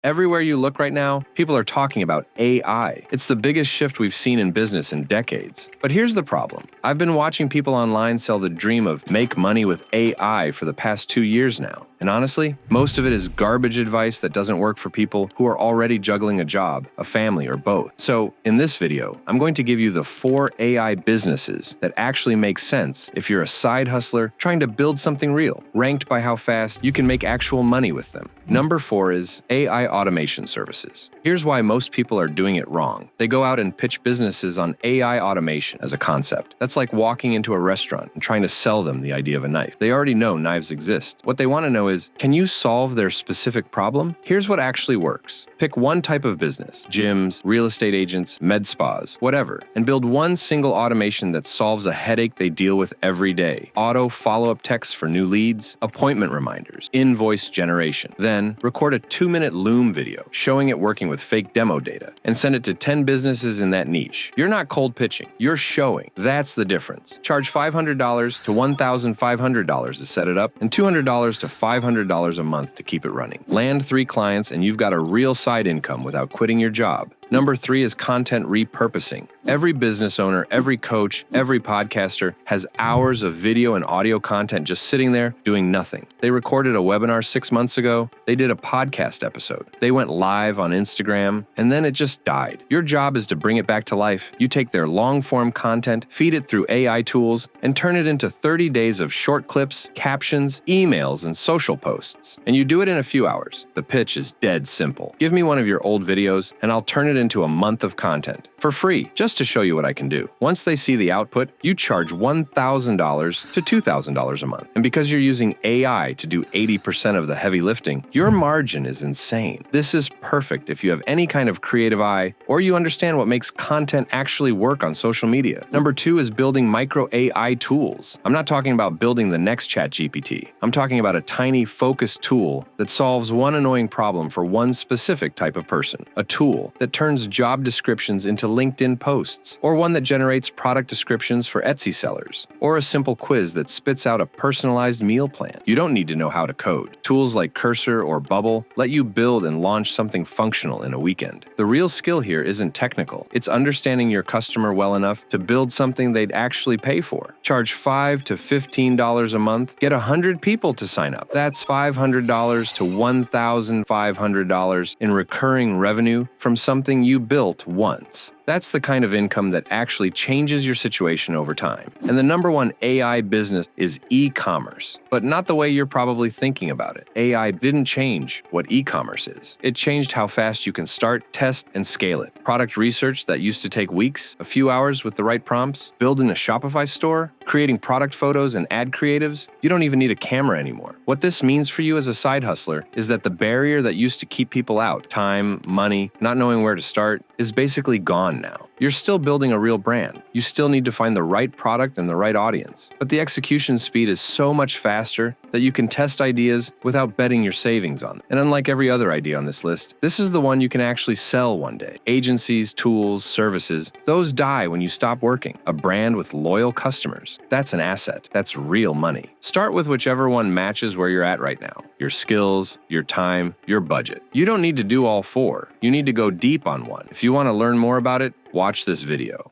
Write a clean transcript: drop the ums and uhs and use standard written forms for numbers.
Everywhere you look right now, people are talking about AI. It's the biggest shift we've seen in business in decades. But here's the problem. I've been watching people online sell the dream of make money with AI for the past 2 years now. And honestly, most of it is garbage advice that doesn't work for people who are already juggling a job, a family, or both. So in this video, I'm going to give you the 4 AI businesses that actually make sense if you're a side hustler trying to build something real, ranked by how fast you can make actual money with them. Number 4 is AI automation services. Here's why most people are doing it wrong. They go out and pitch businesses on AI automation as a concept. That's like walking into a restaurant and trying to sell them the idea of a knife. They already know knives exist. What they want to know is, can you solve their specific problem? Here's what actually works. Pick one type of business, gyms, real estate agents, med spas, whatever, and build one single automation that solves a headache they deal with every day. Auto follow-up texts for new leads, appointment reminders, invoice generation. Then record a 2-minute Loom video showing it working with fake demo data and send it to 10 businesses in that niche. You're not cold pitching, you're showing. That's the difference. Charge $500 to $1,500 to set it up and $200 to $500 a month to keep it running. Land 3 clients and you've got a real side income without quitting your job. Number 3 is content repurposing. Every business owner, every coach, every podcaster has hours of video and audio content just sitting there doing nothing. They recorded a webinar 6 months ago. They did a podcast episode. They went live on Instagram, and then it just died. Your job is to bring it back to life. You take their long-form content, feed it through AI tools, and turn it into 30 days of short clips, captions, emails, and social posts. And you do it in a few hours. The pitch is dead simple. Give me one of your old videos, and I'll turn it into a month of content for free, just to show you what I can do. Once they see the output, you charge $1,000 to $2,000 a month. And because you're using AI to do 80% of the heavy lifting, your margin is insane. This is perfect if you have any kind of creative eye or you understand what makes content actually work on social media. Number 2 is building micro AI tools. I'm not talking about building the next ChatGPT. I'm talking about a tiny focused tool that solves one annoying problem for one specific type of person. A tool that turns job descriptions into LinkedIn posts, or one that generates product descriptions for Etsy sellers, or a simple quiz that spits out a personalized meal plan. You don't need to know how to code. Tools like Cursor or Bubble let you build and launch something functional in a weekend. The real skill here isn't technical. It's understanding your customer well enough to build something they'd actually pay for. Charge $5 to $15 a month. Get 100 people to sign up. That's $500 to $1,500 in recurring revenue from something you built once. That's the kind of income that actually changes your situation over time. And the number 1 AI business is e-commerce, but not the way you're probably thinking about it. AI didn't change what e-commerce is. It changed how fast you can start, test, and scale it. Product research that used to take weeks, a few hours with the right prompts, building a Shopify store, creating product photos and ad creatives, you don't even need a camera anymore. What this means for you as a side hustler is that the barrier that used to keep people out, time, money, not knowing where to start, is basically gone now. You're still building a real brand. You still need to find the right product and the right audience. But the execution speed is so much faster that you can test ideas without betting your savings on them. And unlike every other idea on this list, this is the one you can actually sell one day. Agencies, tools, services, those die when you stop working. A brand with loyal customers, that's an asset. That's real money. Start with whichever one matches where you're at right now. Your skills, your time, your budget. You don't need to do all 4. You need to go deep on one. If you want to learn more about it, watch this video.